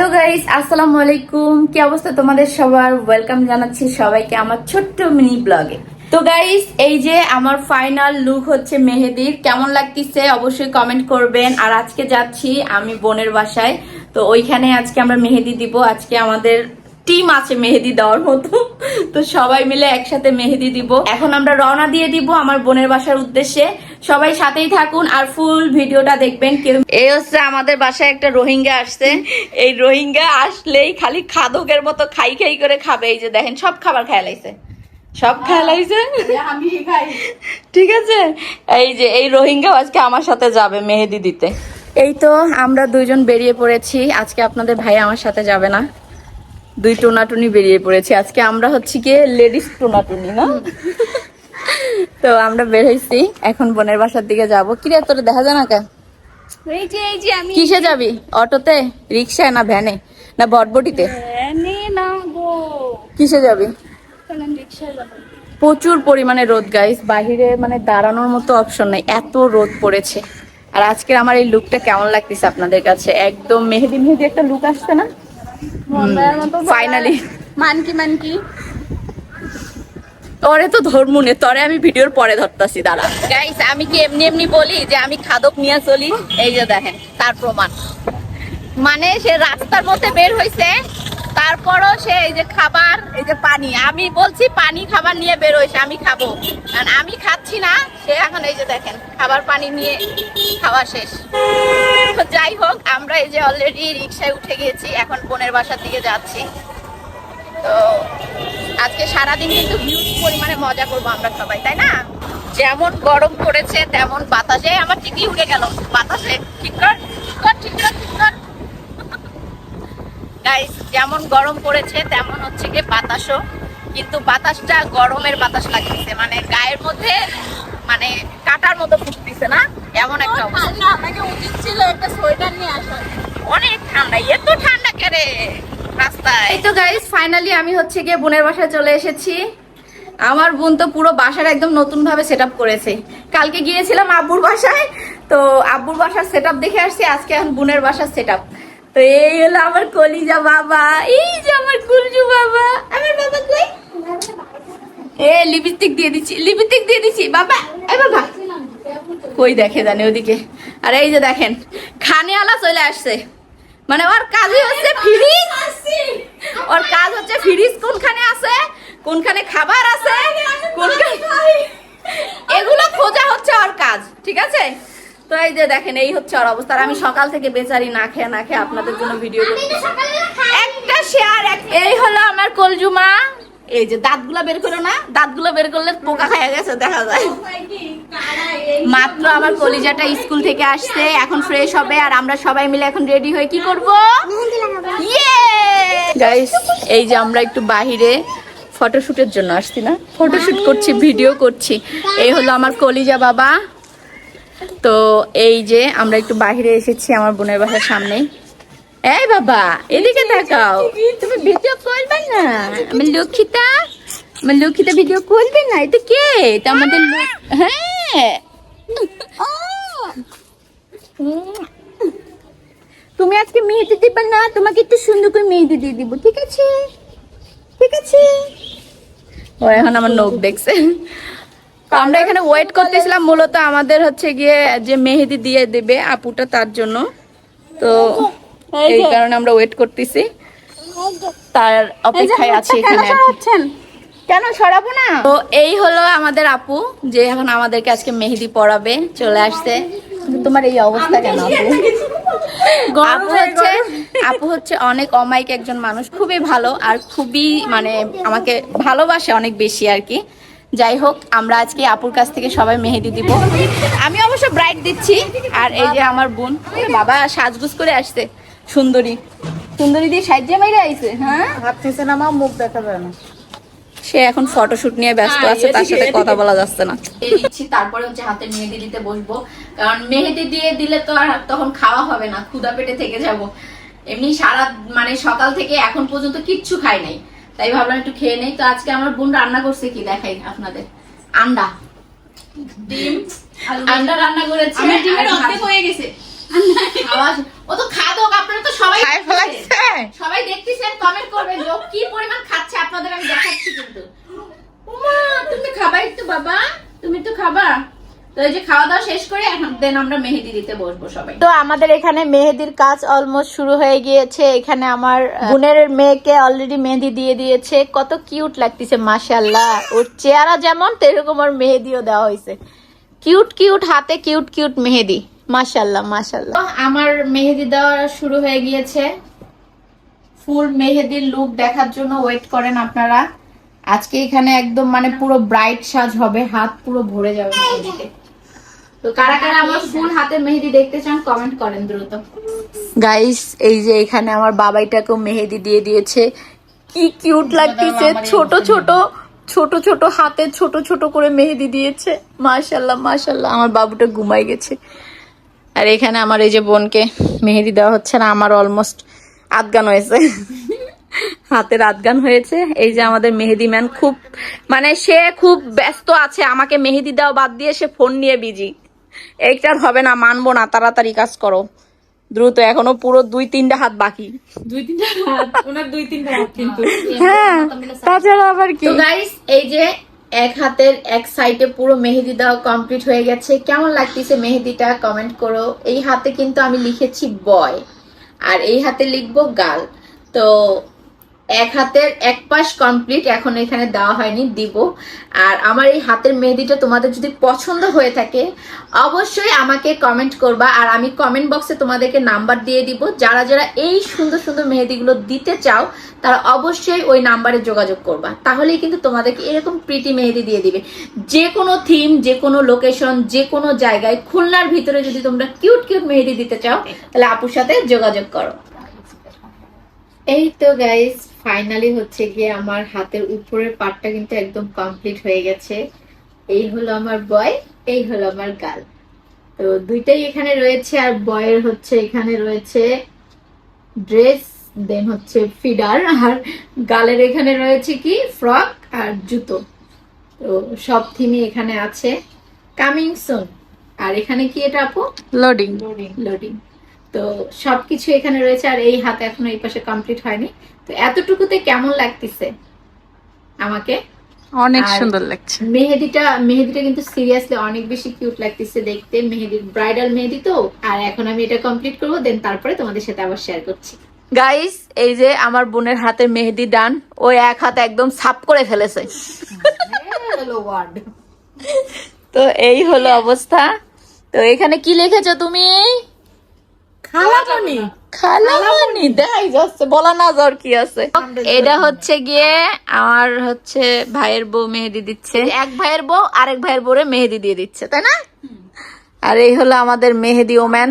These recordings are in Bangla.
হ্যালো গাইস, আসসালামু আলাইকুম। কি অবস্থা তোমাদের সবার? ওয়েলকাম জানাচ্ছি সবাইকে আমার ছোট্ট মিনি ব্লগে। তো গাইস, এই যে আমার ফাইনাল লুক হচ্ছে মেহেদির। কেমন লাগতেছে অবশ্যই কমেন্ট করবেন। আর আজকে যাচ্ছি আমি বোনের বাসায়, তো ওইখানে আজকে আমরা মেহেদি দিব। আজকে আমাদের টিম আছে মেহেদি দেওয়ার মতো, তো সবাই মিলে একসাথে মেহেদি দিব। এখন আমরা রওনা দিয়ে দিব আমার বোনের বাসার উদ্দেশ্যে। সবাই সাথেই থাকুন আর ফুল ভিডিওটা দেখবেন। এই হচ্ছে আমাদের বাসায় একটা রোহিঙ্গা আসছে। এই রোহিঙ্গা আসলেই খালি খাদকের মতো খাই খাই করে খাবে। এই যে দেখেন, সব খাবার খেয়ে লাইছে, সব খেয়ে লাইছে। ঠিক আছে, এই যে এই রোহিঙ্গা আজকে আমার সাথে যাবে মেহেদি দিতে। এই তো আমরা দুইজন বেরিয়ে পড়েছি। আজকে আপনাদের ভাই আমার সাথে যাবে না, দুই টোনাটুনি বেরিয়ে পড়েছি আজকে। আমরা হচ্ছে গিয়ে লেডিস টোনাটুনি না। তো আমরা বের হয়েছি, এখন বোনের বাসার দিকে যাবো। কিরে তোর দেখা যায় না কেন? কিসে যাবি? অটোতে, রিক্সায়, না ভ্যানে, না বটবটিতে? কিসে যাবি? প্রচুর পরিমাণে রোদ গাইস, বাহিরে মানে দাঁড়ানোর মতো অপশন নাই, এত রোদ পড়েছে। আর আজকে আমার এই লুকটা কেমন লাগতেছে আপনাদের কাছে? একদম মেহেদি মেহেদি একটা লুক আসছে না ফাইনালি? মানকি তরে তো ধর্মুনে, তরে আমি ভিডিওর পরে ধরতাছি, দাঁড়া। গাইস, আমি কি এমনি এমনি বলি যে আমি খাদক নিয়ে চলি? এই যে দেখেন তার প্রমাণ। মানে সে রাস্তার মধ্যে বের হইছে, তারপরও সে এই যে খাবার, এই যে পানি, আমি বলছি পানি খাবার নিয়ে বের হইছে, আমি খাবো, আর আমি খাচ্ছি না। সে এখন এই যে দেখেন খাবার পানি নিয়ে খাওয়া শেষ। যাই হোক, আমরা এই যে অলরেডি রিক্সায় উঠে গেছি, এখন বোনের বাসার দিকে যাচ্ছি। তো আজকে সারাদিন কিন্তু হিউজ পরিমাণে মজা করবো আমরা সবাই, তাই না? যেমন গরম পড়েছে তেমন বাতাসে আমার টিকলি উঠে গেল বাতাসে। ঠিক কর। গাইস, যেমন গরম পড়েছে তেমন হচ্ছে গিয়ে বাতাসও, কিন্তু বাতাসটা গরমের বাতাস লাগতেছে, মানে গায়ের মধ্যে মানে কাটার মতো ফুটতেছে না, এমন একটা অবস্থা। আপনাকে উচিত ছিল একটা সোয়েটার নিয়ে আসা। অনেক ঠান্ডা, এত ঠান্ডা কেরে রাস্তায়। এই তো গাইস, ফাইনালি আমি হচ্ছে গিয়ে বোনের বাসায় চলে এসেছি। আমার বোন তো পুরো বাসার একদম নতুন ভাবে সেট আপ করেছে। কালকে গিয়েছিলাম আব্বুর বাসায়, তো আব্বুর বাসার সেট আপ দেখে আসছি। আজকে এখন বোনের বাসার সেট আপ। তো এই হলো আমার কলিজা বাবা, এই যে আমার কুলজু বাবা। আমার বাবা কই? লিপস্টিক দিয়ে দিচ্ছি বাবা। এই বাবা কই দেখে জানি ওদিকে। আর এই যে দেখেন খানেওয়ালা চলে আসছে, মানে ওর কাজই হচ্ছে ফ্রিজ। ওর কাজ হচ্ছে ফ্রিজ কোনখানে আছে, কোনখানে খাবার আছে, এগুলো খোঁজা হচ্ছে ওর কাজ, ঠিক আছে? তো এই যে দেখেন, এই হচ্ছে ওর অবস্থা। আমি সকাল থেকে বেচারি না খেয়ে আপনাদের জন্য ভিডিও একটা শেয়ার। এই হলো আমার কলজুমা। এই যে দাঁতগুলা বের করো না, দাঁতগুলো বের করলে পোকা খাইয়া গেছে দেখা যায়। মাত্র আমার কলিজাটা স্কুল থেকে আসছে, এখন ফ্রেশ হবে, আর আমরা সবাই মিলে এখন রেডি হয়ে কি করব? গাইস, এই যে আমরা একটু বাহিরে ফটোশুটের জন্য আসছি না, ফটোশুট করছি, ভিডিও করছি। এই হলো আমার কলিজা বাবা। তো এই যে আমরা একটু বাহিরে এসেছি আমার বোনের বাসার সামনে। এই বাবা এদিকে তাকাও, তুমি ভিডিও করবে না? আমার লক্ষ্মীটা ভিডিও করবে না? এটা কে? এটা আমাদের হ্যাঁ। তুমি আজকে মেহেদি দিবা না? তোমাকে একটু সুন্দর করে মেহেদি দিয়ে দিব, ঠিক আছে? ঠিক আছে। ও এখন আমার নখ দেখছে। আমরা এখানে ওয়েট করতেছিলাম, মূলত আমাদের হচ্ছে গিয়ে যে মেহেদি দিয়ে দেবে আপুটা, তার জন্য। তো এই কারণে আমরা ওয়েট করতেছি, তার অপেক্ষায় আছি এখানে। কেন সরাবো না? তো এই হলো আমাদের আপু, যে এখন আমাদেরকে আজকে মেহেদি পরাবে, চলে আসছে। তোমার এই অবস্থা কেন আপু? আপু হচ্ছে অনেক অমায়িক একজন মানুষ, খুবই ভালো, আর খুবই মানে আমাকে ভালোবাসে অনেক বেশি আর কি। যাই হোক, আমরা আজকে আপুর কাছ থেকে সবাই মেহেদি দিব। আমি অবশ্য ব্রাইট দিচ্ছি। আর এই যে আমার বোন, বাবা সাজগুজ করে আসছে, সুন্দরী দিয়ে সাজিয়ে মাইরে আইছে। হ্যাঁ, হাত থেকে না, মুখ দেখা যায় না। সে এখন ফটোশুট নিয়ে ব্যস্ত আছে, তার সাথে কথা বলা যাচ্ছে না। তারপরে হচ্ছে হাতে মেহেদি দিতে বসবো, কারণ মেহেদি দিয়ে দিলে তো আর তখন খাওয়া হবে না, ক্ষুধা পেটে থেকে যাব। এমনি সারা মানে সকাল থেকে এখন পর্যন্ত কিচ্ছু খাই নাই, তাই ভাবলাম একটু খেয়ে নেই। তো আজকে আমার বোন রান্না করছে কি দেখাই আপনাদের। আন্ডা রান্না করেছে। ও তো খাদক, আপনারা তো সবাই খাই ফেলাইছেন। কি পরিমাণ খাচ্ছে আপনাদের আমি দেখাচ্ছি কিন্তু। ওমা তুমি খাবা একটু বাবা, তুমি তো খাবা। তো এই যে খাওয়া দাওয়া শেষ করে এখন দেন আমরা মেহেদি দিতে বসবো সবাই। তো আমাদের এখানে মেহেদির কাজ অলমোস্ট শুরু হয়ে গিয়েছে। এখানে আমার বোনের মেয়েকে অলরেডি মেহেদি দিয়ে দিয়েছে। কত কিউট লাগতেছে মাশাআল্লাহ। ওর চেহারা যেমন তেরকম ওর মেহেদিও দেওয়া হয়েছে। কিউট কিউট হাতে কিউট কিউট মেহেদি, মাশাআল্লাহ মাশাআল্লাহ। আমার মেহেদি দেওয়া শুরু হয়ে গিয়েছে। ফুল মেহেদির লুক দেখার জন্য ওয়েট করেন আপনারা। আজকে এখানে একদম মানে পুরো ব্রাইট সাজ হবে, হাত পুরো ভরে যাবে মেহেদিতে। তো কারা কারা আমার ফুল হাতে মেহেদি দেখতে চান কমেন্ট করেন দ্রুত। গাইস এই যে এখানে আমার বাবাইটাকেও মেহেদি দিয়ে দিয়েছে। কি কিউট লাগতেছে, ছোট ছোট ছোট ছোট হাতে ছোট ছোট করে মেহেদি দিয়েছে। মাশাআল্লাহ মাশাআল্লাহ। আমার বাবুটা ঘুমাই গেছে। আর এখানে আমার এই যে বোনকে মেহেদি দেওয়া হচ্ছে না, আমার অলমোস্ট আধগান হয়েছে, হাতের আধগান হয়েছে। এই যে আমাদের মেহেদি ম্যান খুব মানে সে খুব ব্যস্ত আছে, আমাকে মেহেদি দেওয়া বাদ দিয়ে সে ফোন নিয়ে বিজি। এইটার হবে না, মানবো না, তাড়াতাড়ি কাজ করো দ্রুত। এখনো পুরো 2-3টা হাত বাকি। 2-3টা হাত, ওনার 2-3টা হাত কিন্তু। হ্যাঁ তাছাড়া আবার কি। তো গাইস এই যে এক হাতের এক সাইডে পুরো মেহেদি দেওয়া কমপ্লিট হয়ে গেছে। কেমন লাগতেছে মেহেদিটা কমেন্ট করো। এই হাতে কিন্তু আমি লিখেছি বয় আর এই হাতে লিখবো গাল। তো এক হাতের এক পাশ কমপ্লিট, এখন এখানে দেওয়া হয়নি, দিব। আর আমার এই হাতের মেহেদিটা তোমাদের যদি পছন্দ হয়ে থাকে অবশ্যই আমাকে কমেন্ট করবা। আর আমি কমেন্ট বক্সে তোমাদেরকে নাম্বার দিয়ে দিব। যারা যারা এই সুন্দর সুন্দর মেহেদিগুলো দিতে চাও তারা অবশ্যই ওই নাম্বারে যোগাযোগ করবা, তাহলেই কিন্তু তোমাদেরকে এরকম প্রিটি মেহেদি দিয়ে দিবে। যে কোনো থিম, যে কোনো লোকেশন, যে কোনো জায়গায় খুলনার ভিতরে যদি তোমরা কিউট কিউট মেহেদি দিতে চাও তাহলে আপুর সাথে যোগাযোগ করো। এই তো গাইস ফাইনালি হচ্ছে গিয়ে আমার হাতের উপরের পার্টটা কিন্তু একদম কমপ্লিট হয়ে গেছে। এই হলো আমার বয়, এই হলো আমার গাল। তো দুইটাই এখানে রয়েছে। আর বয়ের হচ্ছে এখানে রয়েছে ড্রেস, দেন হচ্ছে ফিডার, আর গালের এখানে রয়েছে কি ফ্রক আর জুতো। তো সব থিমই এখানে আছে, কামিং সুন। আর এখানে কি এটা আপু? Loading loading loading. তো সবকিছু এখানে রয়েছে। আর এই হাতে এখনো এই পাশে কমপ্লিট হয়নি। তো এতটুকুতে কেমন লাগতেছে আমাকে? অনেক সুন্দর লাগছে। মেহেদিটা কিন্তু সিরিয়াসলি অনেক বেশি কিউট লাগতেছে দেখতে। মেহেদির ব্রাইডাল মেহেদি তো। আর এখন আমি এটা কমপ্লিট করবো, দেন তারপরে তোমাদের সাথে আবার শেয়ার করছি। গাইস এই যে আমার বোনের হাতের মেহেদি ডান। ওই এক হাতে একদম সাপ করে ফেলেছে। তো এই হলো অবস্থা। তো এখানে কি লিখেছো তুমি? খালামণি। খালামণি দেখাই যাচ্ছে, বলা না যাওয়ার কি আছে। এটা হচ্ছে গিয়ে আমার হচ্ছে ভাইয়ের বউ মেহেদি দিচ্ছে। এক ভাইয়ের বউ আরেক ভাইয়ের বউরে মেহেদি দিয়ে দিচ্ছে, তাই না? আর এই হলো আমাদের মেহেদি ওম্যান।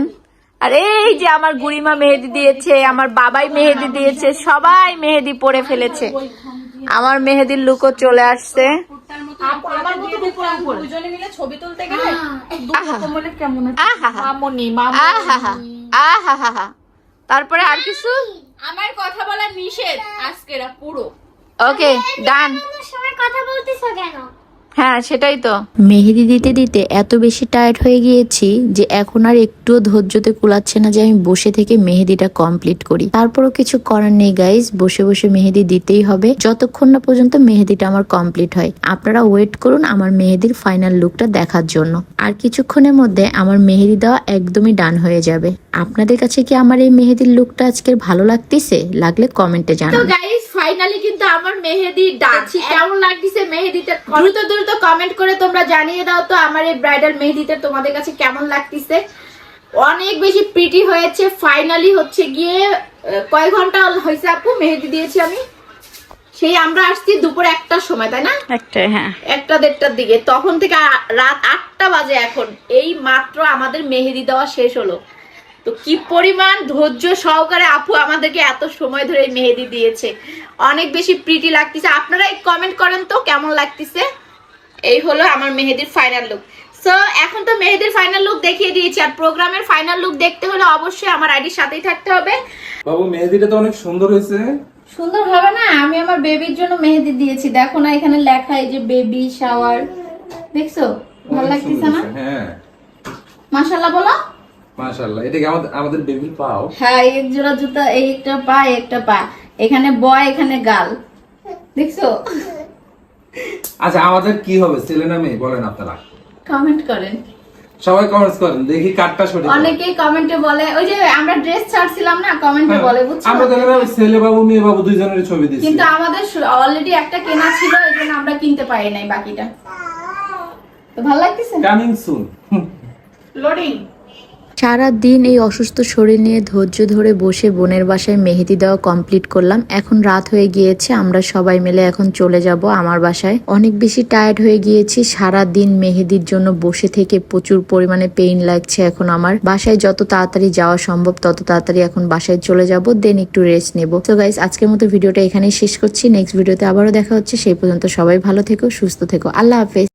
আর এই যে আমার গুড়িমা মেহেদি দিয়েছে, আমার বাবাই মেহেদি দিয়েছে, সবাই মেহেদি পরে ফেলেছে। আমার মেহেদির লুকও চলে আসছে। তারপরে আর কিছু আমার কথা বলা নিষেধ আজকে পুরো। ওকে ডান। কথা বলতেছো কেন? হ্যাঁ সেটাই তো। মেহেদি দিতে দিতে এত বেশি টায়ার্ড হয়ে গিয়েছি যে এখন আর একটুও ধৈর্যতে কুলাচ্ছে না যে আমি বসে থেকে মেহেদিটা কমপ্লিট করি। তারপরও কিছু করার নেই গাইস, বসে বসে মেহেদি দিতেই হবে যতক্ষণ না পর্যন্ত মেহেদিটা আমার কমপ্লিট হয়। আপনারা ওয়েট করুন আমার মেহেদির ফাইনাল লুকটা দেখার জন্য। আর কিছুক্ষণের মধ্যে আমার মেহেদি দেওয়া একদমই ডান হয়ে যাবে। আপনাদের কাছে কি আমার এই মেহেদির লুকটা আজকের ভালো লাগতেছে? লাগলে কমেন্টে জানান। ফাইনালি কিন্তু আমার মেহেদি ডান। কেমন লাগতেছে মেহেদিটা দ্রুত দ্রুত কমেন্ট করে তোমরা জানিয়ে দাও তো আমার এই ব্রাইডাল মেহেদিটা তোমাদের কাছে কেমন লাগতেছে। অনেক বেশি প্রিটি হয়েছে। ফাইনালি হচ্ছে গিয়ে কয় ঘন্টা হয়েছে আপু মেহেদি দিয়েছি আমি? সেই আমরা আসছি দুপুর 1টার সময়, তাই না? 1টা, হ্যাঁ 1টা-1:30টার দিকে। তখন থেকে রাত 8টা বাজে এখন। এই মাত্র আমাদের মেহেদি দেওয়া শেষ হলো। তো কি পরিমাণ ধৈর্য সহকারে আপু আমাদেরকে এত সময় ধরে মেহেদি দিয়েছে। অনেক বেশি প্রিটি লাগতেছে। আপনারা কমেন্ট করেন তো কেমন লাগতেছে। এই হলো আমার মেহেদির ফাইনাল লুক। সো এখন তো মেহেদির ফাইনাল লুক দেখিয়ে দিয়েছি। আর প্রোগ্রামের ফাইনাল লুক দেখতে হলে অবশ্যই আমার আইডির সাথেই থাকতে হবে। বাবু মেহেদিটা তো অনেক সুন্দর হয়েছে। সুন্দর হবে না? আমি আমার বেবির জন্য মেহেদি দিয়েছি। দেখো না এখানে লেখা, এই যে বেবি শাওয়ার, দেখছো? ভালো লাগতেছে না? হ্যাঁ মাশাআল্লাহ বলো। মাশাআল্লাহ। এটা কি আমাদের বেবির পাও? হ্যাঁ এক জোড়া জুতা, এই একটা পা একটা পা। এখানে বয়, এখানে গাল, দেখছো? আচ্ছা আমাদের কি হবে, ছেলে না মেয়ে বলেন আপনারা? কমেন্ট করেন, সবাই কমেন্টস করেন, দেখি কারটা সঠিক। অনেকেই কমেন্টে বলে, ওই যে আমরা ড্রেস ছাড়ছিলাম না, কমেন্টে হ্যাঁ, বলে, বুঝছো? আমরা তাহলে ছেলে বাবু মেয়ে বাবু দুইজনের ছবি দিচ্ছি। কিন্তু আমাদের অলরেডি একটা কেনা ছিল, এই জন্য আমরা কিনতে পারি নাই বাকিটা। তো ভালো লাগতেছে? Coming soon. লোডিং। সারা দিন এই অসুস্থ শরীর নিয়ে ধৈর্য ধরে বসে বোনের বাসায় মেহেদি দেওয়া কমপ্লিট করলাম। এখন রাত হয়ে গিয়েছে, আমরা সবাই মিলে এখন চলে যাব আমার বাসায়। অনেক বেশি টায়ার্ড হয়ে গিয়েছি, সারা দিন মেহেদির জন্য বসে থেকে প্রচুর পরিমাণে পেইন লাগছে। এখন আমার বাসায় যত তাড়াতাড়ি যাওয়া সম্ভব তত তাড়াতাড়ি এখন বাসায় চলে যাব, দেন একটু রেস্ট নেব। তো গাইস, আজকের মতো ভিডিওটা এখানেই শেষ করছি। নেক্সট ভিডিওতে আবারও দেখা হচ্ছে, সেই পর্যন্ত সবাই ভালো থেকো, সুস্থ থেকো, আল্লাহ হাফেজ।